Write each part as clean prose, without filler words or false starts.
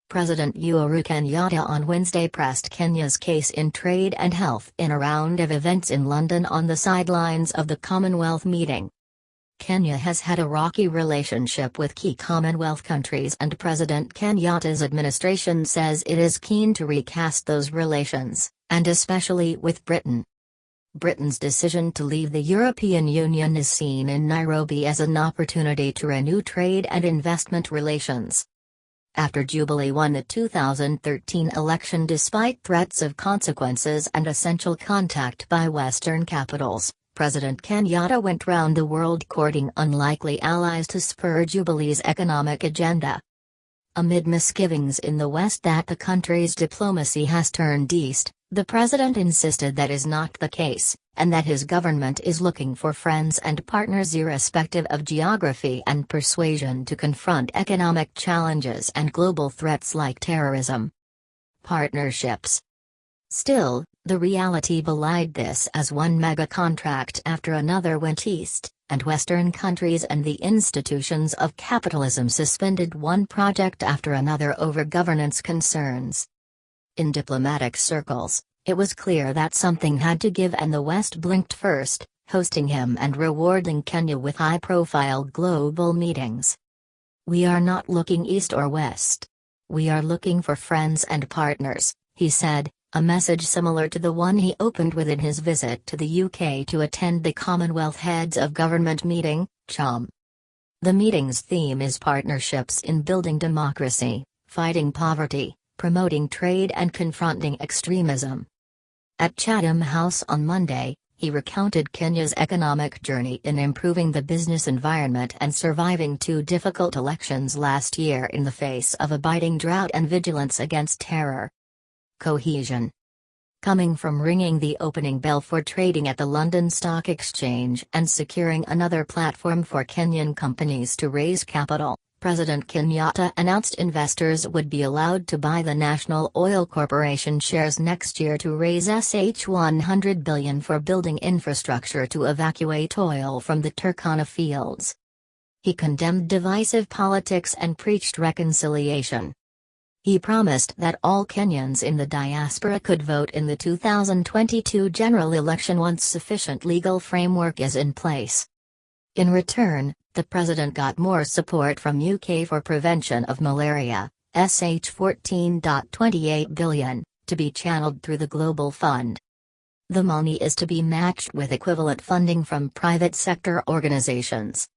President Uhuru Kenyatta on Wednesday pressed Kenya's case in trade and health in a round of events in London on the sidelines of the Commonwealth meeting. Kenya has had a rocky relationship with key Commonwealth countries, and President Kenyatta's administration says it is keen to recast those relations, and especially with Britain. Britain's decision to leave the European Union is seen in Nairobi as an opportunity to renew trade and investment relations. After Jubilee won the 2013 election despite threats of consequences and essential contact by Western capitals, President Kenyatta went round the world courting unlikely allies to spur Jubilee's economic agenda. Amid misgivings in the West that the country's diplomacy has turned east, the president insisted that is not the case, and that his government is looking for friends and partners irrespective of geography and persuasion to confront economic challenges and global threats like terrorism. Partnerships. Still, the reality belied this as one mega contract after another went east, and Western countries and the institutions of capitalism suspended one project after another over governance concerns. In diplomatic circles, it was clear that something had to give, and the West blinked first, hosting him and rewarding Kenya with high-profile global meetings. "We are not looking east or west. We are looking for friends and partners," he said, a message similar to the one he opened with in his visit to the UK to attend the Commonwealth Heads of Government meeting, CHOM. The meeting's theme is partnerships in building democracy, fighting poverty, promoting trade and confronting extremism. At Chatham House on Monday, he recounted Kenya's economic journey in improving the business environment and surviving two difficult elections last year in the face of a biting drought and vigilance against terror. Cohesion. Coming from ringing the opening bell for trading at the London Stock Exchange and securing another platform for Kenyan companies to raise capital, President Kenyatta announced investors would be allowed to buy the National Oil Corporation shares next year to raise $100 billion for building infrastructure to evacuate oil from the Turkana fields. He condemned divisive politics and preached reconciliation. He promised that all Kenyans in the diaspora could vote in the 2022 general election once sufficient legal framework is in place. In return, the president got more support from UK for prevention of malaria, $14.28 billion, to be channeled through the Global Fund. The money is to be matched with equivalent funding from private sector organizations.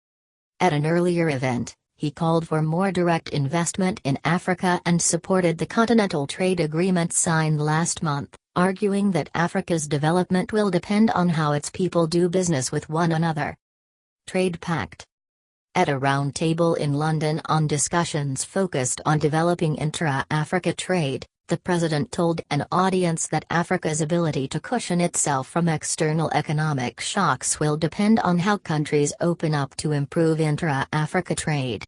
At an earlier event, he called for more direct investment in Africa and supported the Continental Trade Agreement signed last month, arguing that Africa's development will depend on how its people do business with one another. Trade Pact. At a roundtable in London on discussions focused on developing intra-Africa trade, the president told an audience that Africa's ability to cushion itself from external economic shocks will depend on how countries open up to improve intra-Africa trade.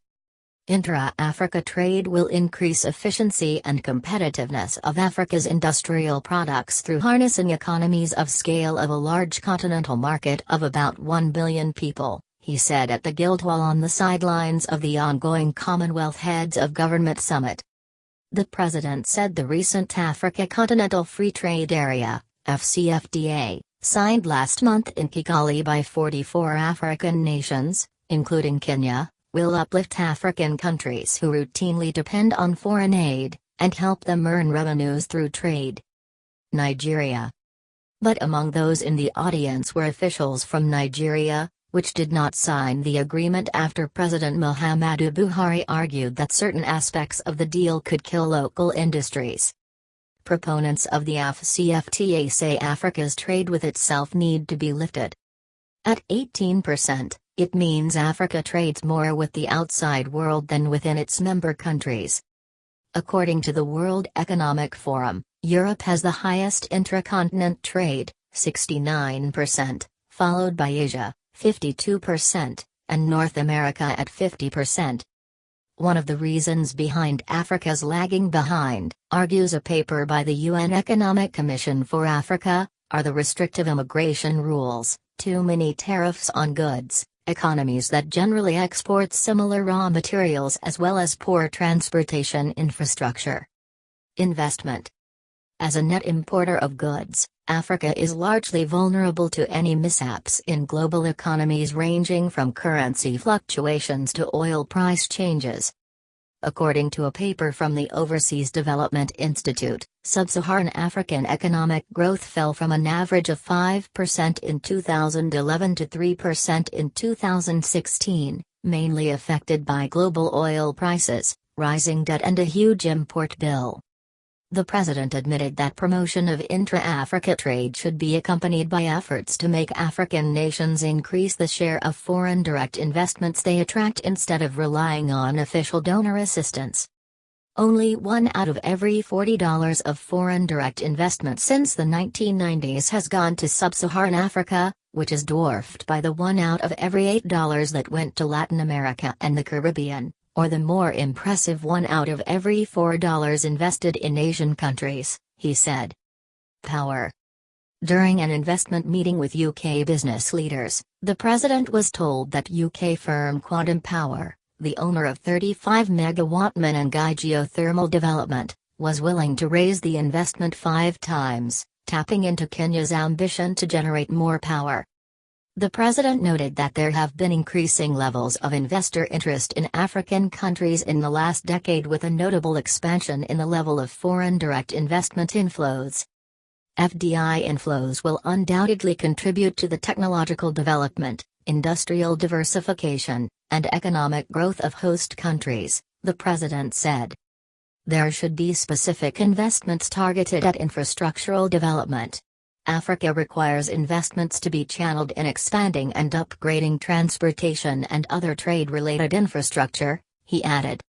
Intra-Africa trade will increase efficiency and competitiveness of Africa's industrial products through harnessing economies of scale of a large continental market of about 1 billion people, he said at the Guildhall on the sidelines of the ongoing Commonwealth Heads of Government Summit. The president said the recent Africa Continental Free Trade Area, AfCFTA, signed last month in Kigali by 44 African nations, including Kenya, will uplift African countries who routinely depend on foreign aid, and help them earn revenues through trade. Nigeria. But among those in the audience were officials from Nigeria, which did not sign the agreement after President Muhammadu Buhari argued that certain aspects of the deal could kill local industries. Proponents of the AfCFTA say Africa's trade with itself need to be lifted. At 18%, it means Africa trades more with the outside world than within its member countries. According to the World Economic Forum, Europe has the highest intracontinent trade, 69%, followed by Asia, 52%, and North America at 50%. One of the reasons behind Africa's lagging behind, argues a paper by the UN Economic Commission for Africa, are the restrictive immigration rules, too many tariffs on goods, economies that generally export similar raw materials as well as poor transportation infrastructure. Investment. As a net importer of goods, Africa is largely vulnerable to any mishaps in global economies ranging from currency fluctuations to oil price changes. According to a paper from the Overseas Development Institute, sub-Saharan African economic growth fell from an average of 5% in 2011 to 3% in 2016, mainly affected by global oil prices, rising debt and a huge import bill. The president admitted that promotion of intra-Africa trade should be accompanied by efforts to make African nations increase the share of foreign direct investments they attract instead of relying on official donor assistance. Only 1 out of every $40 of foreign direct investment since the 1990s has gone to sub-Saharan Africa, which is dwarfed by the 1 out of every $8 that went to Latin America and the Caribbean, or the more impressive 1 out of every $4 invested in Asian countries, he said. Power. During an investment meeting with UK business leaders, the president was told that UK firm Quantum Power, the owner of 35-megawatt Menengai geothermal development, was willing to raise the investment 5 times, tapping into Kenya's ambition to generate more power. The president noted that there have been increasing levels of investor interest in African countries in the last decade, with a notable expansion in the level of foreign direct investment inflows. FDI inflows will undoubtedly contribute to the technological development, industrial diversification, and economic growth of host countries, the president said. There should be specific investments targeted at infrastructural development. Africa requires investments to be channeled in expanding and upgrading transportation and other trade-related infrastructure, he added.